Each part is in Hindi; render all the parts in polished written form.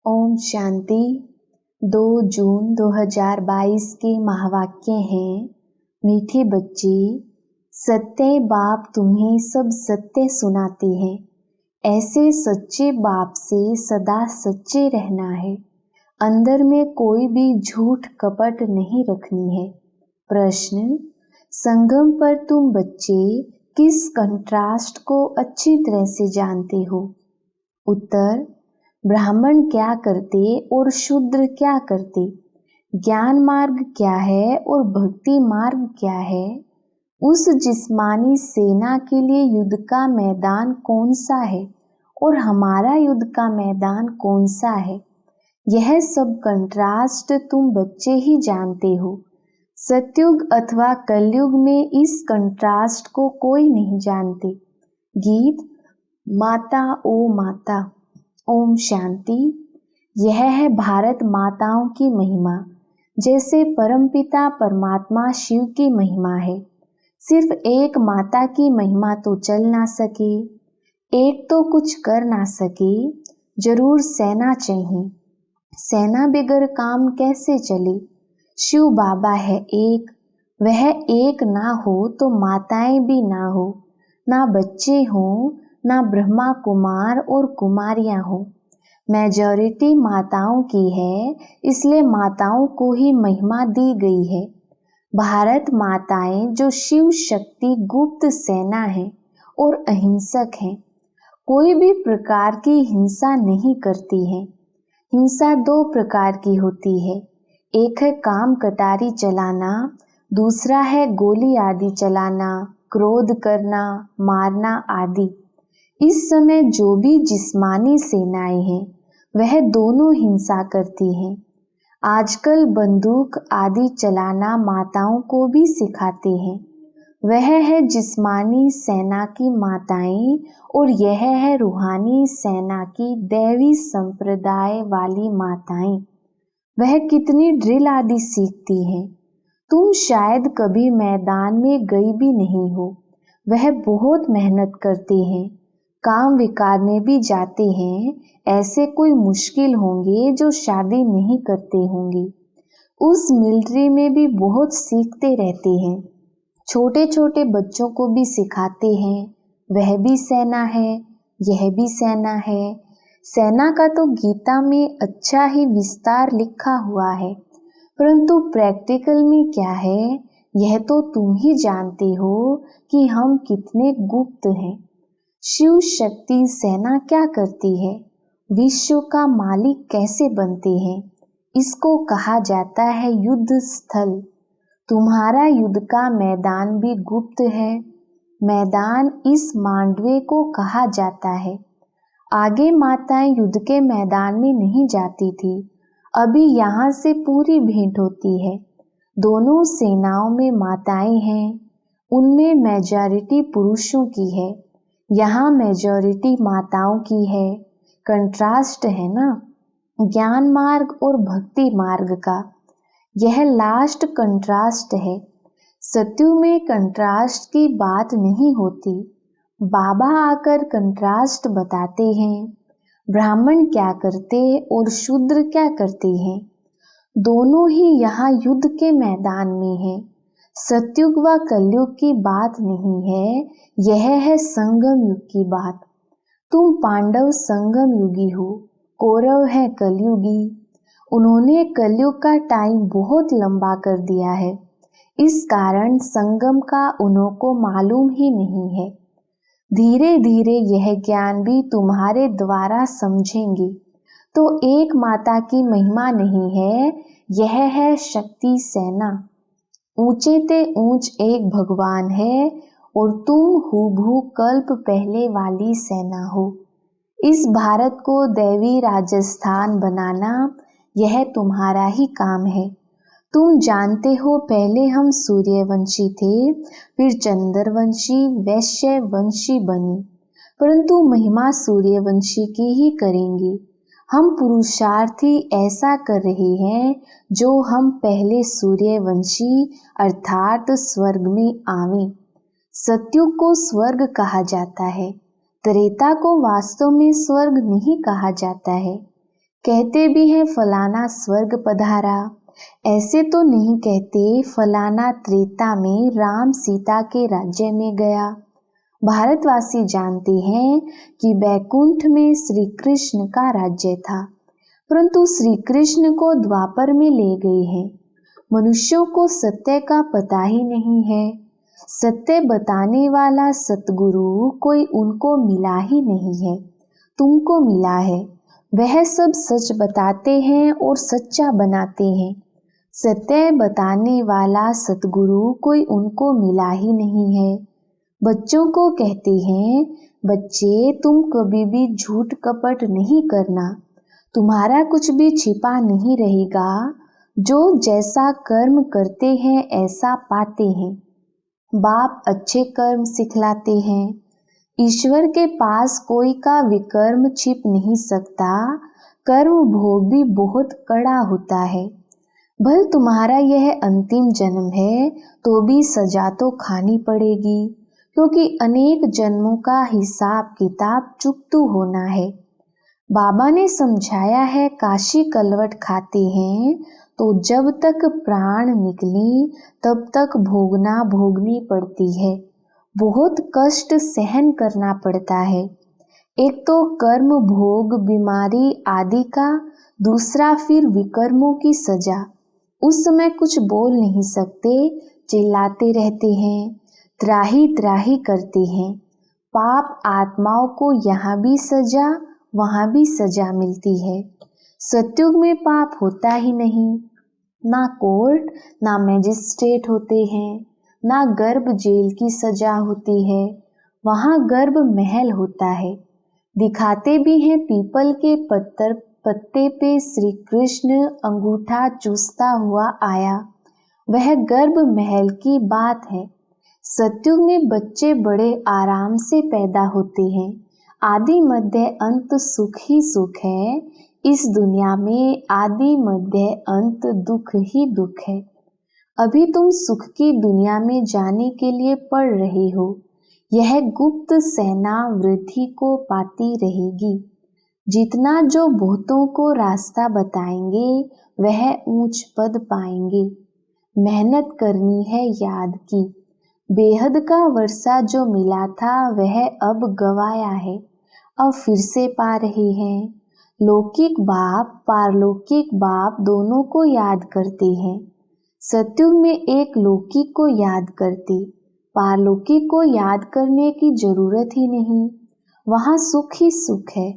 ओम शांति। 2 जून 2022 के महावाक्य हैं। मीठे बच्चे, सत्य बाप तुम्हें सब सत्य सुनाते हैं। ऐसे सच्चे बाप से सदा सच्चे रहना है। अंदर में कोई भी झूठ कपट नहीं रखनी है। प्रश्न: संगम पर तुम बच्चे किस कंट्रास्ट को अच्छी तरह से जानते हो? उत्तर: ब्राह्मण क्या करते और शूद्र क्या करते, ज्ञान मार्ग क्या है और भक्ति मार्ग क्या है, उस जिस्मानी सेना के लिए युद्ध का मैदान कौन सा है और हमारा युद्ध का मैदान कौन सा है, यह सब कंट्रास्ट तुम बच्चे ही जानते हो। सतयुग अथवा कलयुग में इस कंट्रास्ट को कोई नहीं जानते। गीत: माता ओ माता। ओम शांति। यह है भारत माताओं की महिमा। जैसे परमपिता परमात्मा शिव की महिमा है। सिर्फ एक माता की महिमा तो चल ना सके, एक तो कुछ कर ना सके, जरूर सेना चाहिए। सेना बिगर काम कैसे चले? शिव बाबा है एक, वह एक ना हो तो माताएं भी ना हो, ना बच्चे हों, ना ब्रह्मा कुमार और कुमारियां हो। मेजॉरिटी माताओं की है, इसलिए माताओं को ही महिमा दी गई है। भारत माताएं जो शिव शक्ति गुप्त सेना है और अहिंसक हैं, कोई भी प्रकार की हिंसा नहीं करती हैं। हिंसा 2 प्रकार की होती है, एक है काम कटारी चलाना, दूसरा है गोली आदि चलाना, क्रोध करना, मारना आदि। इस समय जो भी जिस्मानी सेनाएं हैं वह दोनों हिंसा करती हैं। आजकल बंदूक आदि चलाना माताओं को भी सिखाते हैं। वह है जिस्मानी सेना की माताएं और यह है रूहानी सेना की दैवी संप्रदाय वाली माताएं। वह कितनी ड्रिल आदि सीखती हैं। तुम शायद कभी मैदान में गई भी नहीं हो। वह बहुत मेहनत करते हैं, काम विकार में भी जाते हैं। ऐसे कोई मुश्किल होंगे जो शादी नहीं करते होंगे। उस मिलिट्री में भी बहुत सीखते रहते हैं। छोटे छोटे बच्चों को भी सिखाते हैं। वह भी सेना है, यह भी सेना है। सेना का तो गीता में अच्छा ही विस्तार लिखा हुआ है, परंतु प्रैक्टिकल में क्या है यह तो तुम ही जानते हो कि हम कितने गुप्त हैं। शिव शक्ति सेना क्या करती है? विश्व का मालिक कैसे बनते हैं? इसको कहा जाता है युद्ध स्थल। तुम्हारा युद्ध का मैदान भी गुप्त है। मैदान इस मांडवे को कहा जाता है। आगे माताएं युद्ध के मैदान में नहीं जाती थी, अभी यहाँ से पूरी भेंट होती है। दोनों सेनाओं में माताएं हैं, उनमें मेजॉरिटी पुरुषों की है, यहाँ मेजॉरिटी माताओं की है। कंट्रास्ट है ना, ज्ञान मार्ग और भक्ति मार्ग का। यह लास्ट कंट्रास्ट है। सत्युग में कंट्रास्ट की बात नहीं होती। बाबा आकर कंट्रास्ट बताते हैं। ब्राह्मण क्या करते और शूद्र क्या करते हैं, दोनों ही यहाँ युद्ध के मैदान में हैं। सत्युग व कलयुग की बात नहीं है, यह है संगम युग की बात। तुम पांडव संगम युगी हो, कौरव है कलयुगी। उन्होंने कलयुग का टाइम बहुत लंबा कर दिया है, इस कारण संगम का उन्हों को मालूम ही नहीं है। धीरे धीरे यह ज्ञान भी तुम्हारे द्वारा समझेंगे। तो एक माता की महिमा नहीं है, यह है शक्ति सेना। ऊंचे ते ऊंच एक भगवान है और तुम हूबहू कल्प पहले वाली सेना हो। इस भारत को दैवी राजस्थान बनाना यह तुम्हारा ही काम है। तुम जानते हो पहले हम सूर्यवंशी थे, फिर चंद्रवंशी वैश्य वंशी बने, परंतु महिमा सूर्यवंशी की ही करेंगे। हम पुरुषार्थी ऐसा कर रहे हैं जो हम पहले सूर्यवंशी अर्थात स्वर्ग में आवें। सत्युग को स्वर्ग कहा जाता है, त्रेता को वास्तव में स्वर्ग नहीं कहा जाता है। कहते भी हैं फलाना स्वर्ग पधारा, ऐसे तो नहीं कहते फलाना त्रेता में राम सीता के राज्य में गया। भारतवासी जानते हैं कि बैकुंठ में श्री कृष्ण का राज्य था, परंतु श्री कृष्ण को द्वापर में ले गए हैं। मनुष्यों को सत्य का पता ही नहीं है। सत्य बताने वाला सतगुरु कोई उनको मिला ही नहीं है, तुमको मिला है। वह सब सच बताते हैं और सच्चा बनाते हैं। सत्य बताने वाला सतगुरु कोई उनको मिला ही नहीं है। बच्चों को कहते हैं, बच्चे तुम कभी भी झूठ कपट नहीं करना, तुम्हारा कुछ भी छिपा नहीं रहेगा। जो जैसा कर्म करते हैं ऐसा पाते हैं। बाप अच्छे कर्म सिखलाते हैं। ईश्वर के पास कोई का विकर्म छिप नहीं सकता। कर्म भोग भी बहुत कड़ा होता है। भले तुम्हारा यह अंतिम जन्म है तो भी सजा तो खानी पड़ेगी, क्योंकि अनेक जन्मों का हिसाब किताब चुकतू होना है। बाबा ने समझाया है, काशी कलवट खाते हैं तो जब तक प्राण निकली तब तक भोगनी पड़ती है। बहुत कष्ट सहन करना पड़ता है। एक तो कर्म भोग बीमारी आदि का, दूसरा फिर विकर्मों की सजा। उस समय कुछ बोल नहीं सकते, चिल्लाते रहते हैं, त्राही त्राही करते हैं। पाप आत्माओं को यहाँ भी सजा वहाँ भी सजा मिलती है। सतयुग में पाप होता ही नहीं। ना कोर्ट ना मैजिस्ट्रेट होते हैं, ना गर्भ जेल की सजा होती है। वहाँ गर्भ महल होता है। दिखाते भी हैं पीपल के पत्ते पे श्री कृष्ण अंगूठा चूसता हुआ आया, वह गर्भ महल की बात है। सतयुग में बच्चे बड़े आराम से पैदा होते हैं। आदि मध्य अंत सुख ही सुख है। इस दुनिया में आदि मध्य अंत दुख ही दुख है। अभी तुम सुख की दुनिया में जाने के लिए पढ़ रहे हो। यह गुप्त सेना वृद्धि को पाती रहेगी। जितना जो बहुतों को रास्ता बताएंगे वह ऊंच पद पाएंगे। मेहनत करनी है याद की। बेहद का वर्षा जो मिला था वह अब गवाया है, अब फिर से पा रहे हैं। लौकिक बाप पारलौकिक बाप दोनों को याद करते हैं। सतयुग में एक लौकिक को याद करते, पारलौकिक को याद करने की जरूरत ही नहीं। वहाँ सुख ही सुख है।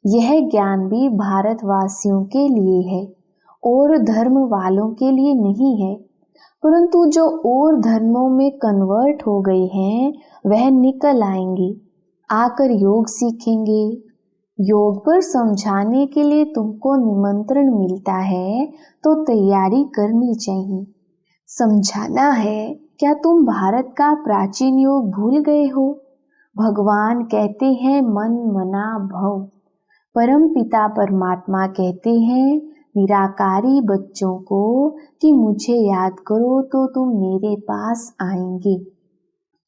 यह ज्ञान भी भारतवासियों के लिए है और धर्म वालों के लिए नहीं है। परंतु जो और धर्मों में कन्वर्ट हो गए हैं वह निकल आएंगे, आकर योग सीखेंगे। योग पर समझाने के लिए तुमको निमंत्रण मिलता है तो तैयारी करनी चाहिए। समझाना है, क्या तुम भारत का प्राचीन योग भूल गए हो? भगवान कहते हैं मन मना भव। परम पिता परमात्मा कहते हैं निराकारी बच्चों को कि मुझे याद करो तो तुम मेरे पास आएंगे।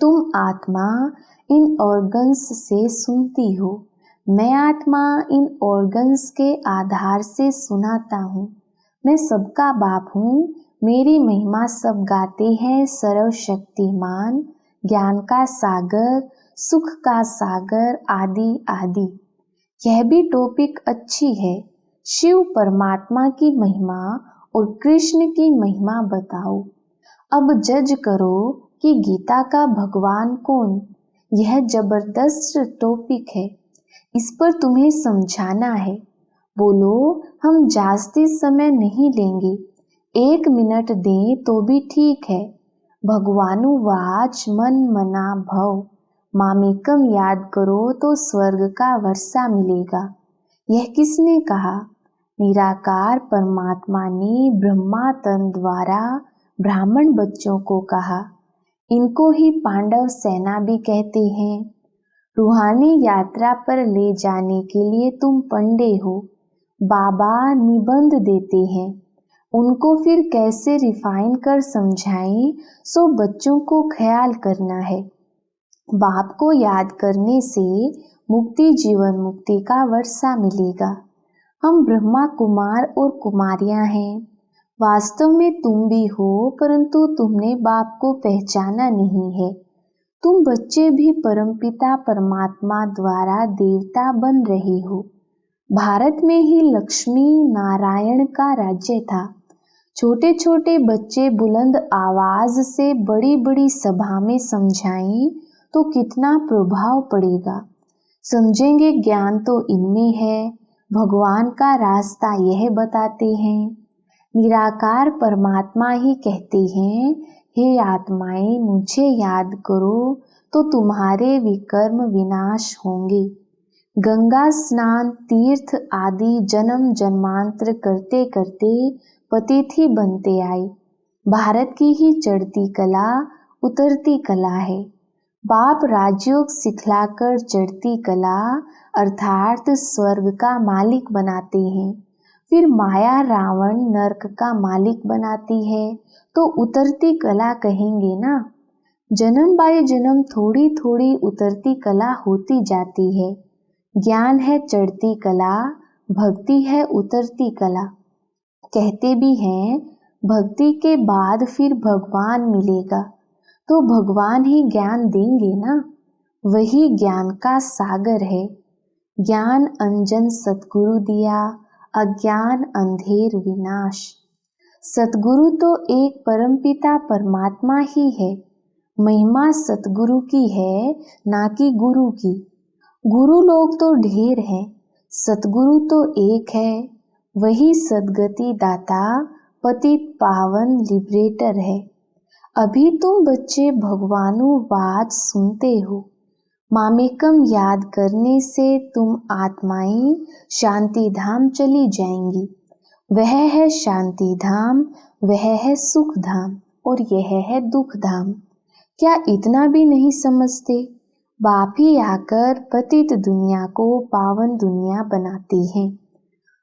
तुम आत्मा इन ऑर्गन्स से सुनती हो, मैं आत्मा इन ऑर्गन्स के आधार से सुनाता हूँ। मैं सबका बाप हूँ, मेरी महिमा सब गाते हैं। सर्वशक्तिमान, ज्ञान का सागर, सुख का सागर, आदि आदि। यह भी टॉपिक अच्छी है। शिव परमात्मा की महिमा और कृष्ण की महिमा बताओ। अब जज करो कि गीता का भगवान कौन। यह जबरदस्त टॉपिक है, इस पर तुम्हें समझाना है। बोलो हम जास्ती समय नहीं लेंगे, 1 मिनट दें तो भी ठीक है। भगवानुवाच मन मना भव। मामेकम याद करो तो स्वर्ग का वर्षा मिलेगा। यह किसने कहा? निराकार परमात्मा ने ब्रह्मा तन द्वारा ब्राह्मण बच्चों को कहा। इनको ही पांडव सेना भी कहते हैं। रूहानी यात्रा पर ले जाने के लिए तुम पंडे हो। बाबा निबंध देते हैं, उनको फिर कैसे रिफाइन कर समझाएं, सो बच्चों को ख्याल करना है। बाप को याद करने से मुक्ति जीवन मुक्ति का वर्षा मिलेगा। हम ब्रह्मा कुमार और कुमारियां हैं। वास्तव में तुम भी हो, परंतु तुमने बाप को पहचाना नहीं है। तुम बच्चे भी परमपिता परमात्मा द्वारा देवता बन रहे हो। भारत में ही लक्ष्मी नारायण का राज्य था। छोटे छोटे बच्चे बुलंद आवाज से बड़ी बड़ी सभा में समझाएं तो कितना प्रभाव पड़ेगा। समझेंगे ज्ञान तो इनमें है। भगवान का रास्ता यह बताते हैं। निराकार परमात्मा ही कहते हैं, हे आत्माएं मुझे याद करो तो तुम्हारे विकर्म विनाश होंगे। गंगा स्नान तीर्थ आदि जन्म जन्मांतर करते करते पतित ही बनते आए। भारत की ही चढ़ती कला उतरती कला है। बाप राजयोग सिखलाकर चढ़ती कला अर्थात स्वर्ग का मालिक बनाते हैं। फिर माया रावण नरक का मालिक बनाती है तो उतरती कला कहेंगे ना। जन्म बाय जन्म थोड़ी थोड़ी उतरती कला होती जाती है। ज्ञान है चढ़ती कला, भक्ति है उतरती कला। कहते भी हैं भक्ति के बाद फिर भगवान मिलेगा, तो भगवान ही ज्ञान देंगे ना। वही ज्ञान का सागर है। ज्ञान अंजन सतगुरु दिया, अज्ञान अंधेर विनाश। सतगुरु तो एक परमपिता परमात्मा ही है। महिमा सतगुरु की है, ना कि गुरु की। गुरु लोग तो ढेर हैं, सतगुरु तो एक है। वही सदगति दाता पतित पावन लिबरेटर है। अभी तुम बच्चे भगवानुवाद सुनते हो। मामेकम याद करने से तुम आत्माएं शांति धाम चली जाएंगी। वह है शांति धाम, वह है सुख धाम और यह है दुख धाम। क्या इतना भी नहीं समझते? बाप ही आकर पतित दुनिया को पावन दुनिया बनाते हैं।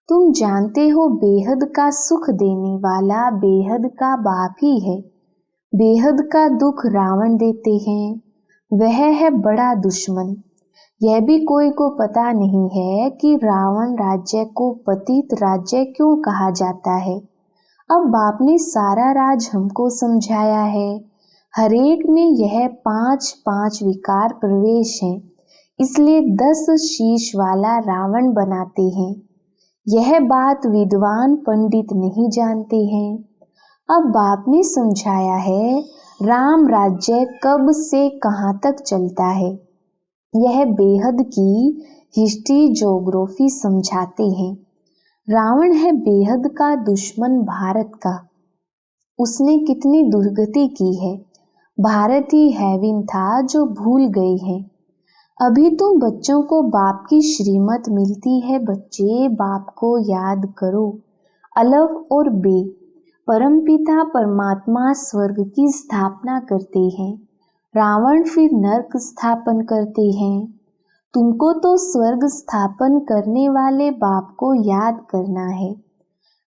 तुम जानते हो बेहद का सुख देने वाला बेहद का बाप ही है। बेहद का दुख रावण देते हैं, वह है बड़ा दुश्मन। यह भी कोई को पता नहीं है कि रावण राज्य को पतित राज्य क्यों कहा जाता है। अब बाप ने सारा राज हमको समझाया है। हरेक में यह 5 विकार प्रवेश हैं, इसलिए 10 शीश वाला रावण बनाते हैं। यह बात विद्वान पंडित नहीं जानते हैं। अब बाप ने समझाया है राम राज्य कब से कहाँ तक चलता है। यह बेहद की हिस्ट्री ज्योग्राफी समझाते हैं। रावण है बेहद का दुश्मन भारत का। उसने कितनी दुर्गति की है। भारत ही हैविन था जो भूल गए हैं। अभी तुम बच्चों को बाप की श्रीमत मिलती है। बच्चे बाप को याद करो। अलफ और बे परमपिता परमात्मा स्वर्ग की स्थापना करते हैं। रावण फिर नरक स्थापन करते हैं। तुमको तो स्वर्ग स्थापन करने वाले बाप को याद करना है।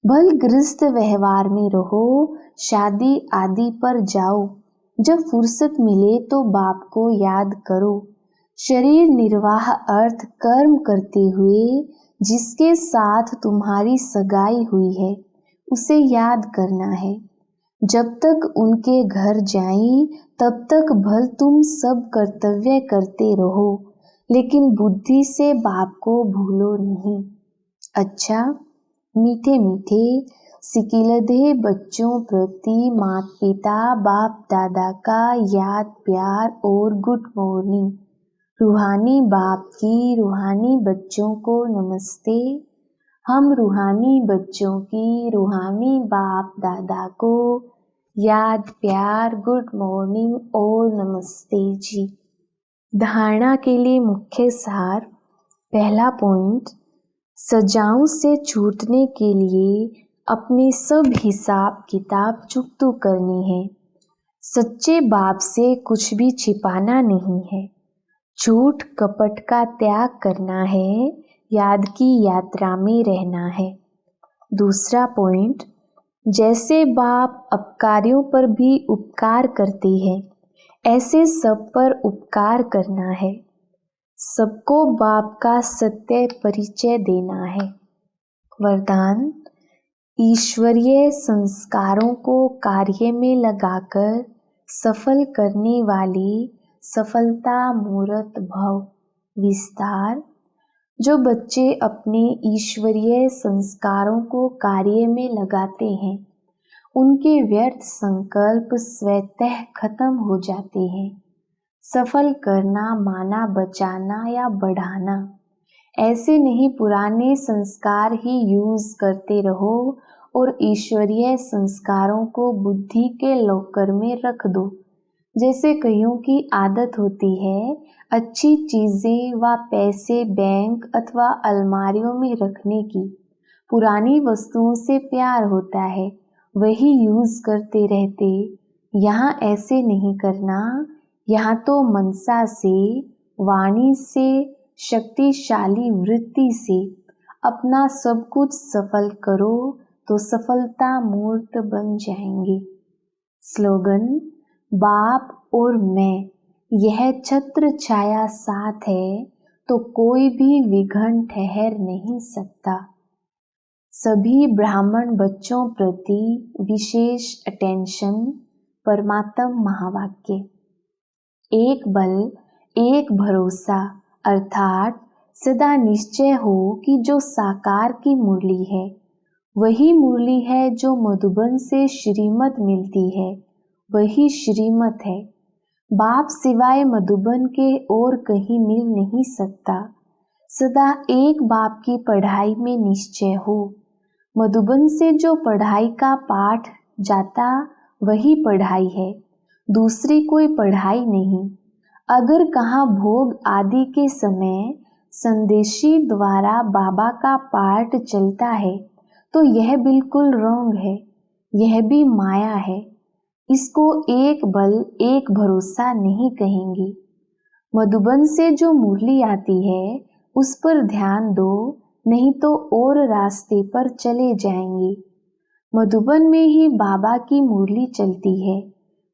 भल गृहस्थ व्यवहार में रहो, शादी आदि पर जाओ। जब फुर्सत मिले तो बाप को याद करो। शरीर निर्वाह अर्थ कर्म करते हुए जिसके साथ तुम्हारी सगाई हुई है उसे याद करना है। जब तक उनके घर जाएं तब तक भल तुम सब कर्तव्य करते रहो, लेकिन बुद्धि से बाप को भूलो नहीं। अच्छा, मीठे मीठे सिकिलधे बच्चों प्रति माता पिता बाप दादा का याद प्यार और गुड मॉर्निंग। रूहानी बाप की रूहानी बच्चों को नमस्ते। हम रूहानी बच्चों की रूहानी बाप दादा को याद प्यार गुड मॉर्निंग और नमस्ते जी। धारणा के लिए मुख्य सार। पहला पॉइंट, सजाओं से छूटने के लिए अपने सब हिसाब किताब चुकतू करनी है। सच्चे बाप से कुछ भी छिपाना नहीं है। झूठ कपट का त्याग करना है। याद की यात्रा में रहना है। दूसरा पॉइंट, जैसे बाप अपकारियों पर भी उपकार करते हैं, ऐसे सब पर उपकार करना है। सबको बाप का सत्य परिचय देना है। वरदान। ईश्वरीय संस्कारों को कार्य में लगाकर सफल करने वाली सफलता मूर्त भव। विस्तार। जो बच्चे अपने ईश्वरीय संस्कारों को कार्य में लगाते हैं उनके व्यर्थ संकल्प स्वतः खत्म हो जाते हैं। सफल करना माना बचाना या बढ़ाना, ऐसे नहीं पुराने संस्कार ही यूज करते रहो और ईश्वरीय संस्कारों को बुद्धि के लॉकर में रख दो। जैसे कईयों की आदत होती है अच्छी चीजें व पैसे बैंक अथवा अलमारियों में रखने की, पुरानी वस्तुओं से प्यार होता है वही यूज करते रहते। यहाँ ऐसे नहीं करना। यहाँ तो मनसा से, वाणी से, शक्तिशाली वृत्ति से अपना सब कुछ सफल करो तो सफलता मूर्त बन जाएंगे। स्लोगन। बाप और मैं, यह छत्र छाया साथ है तो कोई भी विघ्न ठहर नहीं सकता। सभी ब्राह्मण बच्चों प्रति विशेष अटेंशन। परमात्म महावाक्य। एक बल एक भरोसा, अर्थात सदा निश्चय हो कि जो साकार की मुरली है वही मुरली है, जो मधुबन से श्रीमत मिलती है वही श्रीमत है। बाप सिवाय मधुबन के और कहीं मिल नहीं सकता। सदा एक बाप की पढ़ाई में निश्चय हो। मधुबन से जो पढ़ाई का पाठ जाता वही पढ़ाई है, दूसरी कोई पढ़ाई नहीं। अगर कहाँ भोग आदि के समय संदेशी द्वारा बाबा का पाठ चलता है तो यह बिल्कुल रॉन्ग है, यह भी माया है। इसको एक बल एक भरोसा नहीं कहेंगे। मधुबन से जो मुरली आती है उस पर ध्यान दो, नहीं तो और रास्ते पर चले जाएंगे। मधुबन में ही बाबा की मुरली चलती है,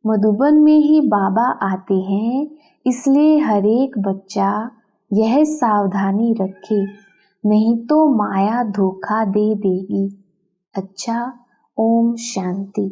मधुबन में ही बाबा आते हैं। इसलिए हर एक बच्चा यह सावधानी रखे, नहीं तो माया धोखा दे देगी। अच्छा, ओम शांति।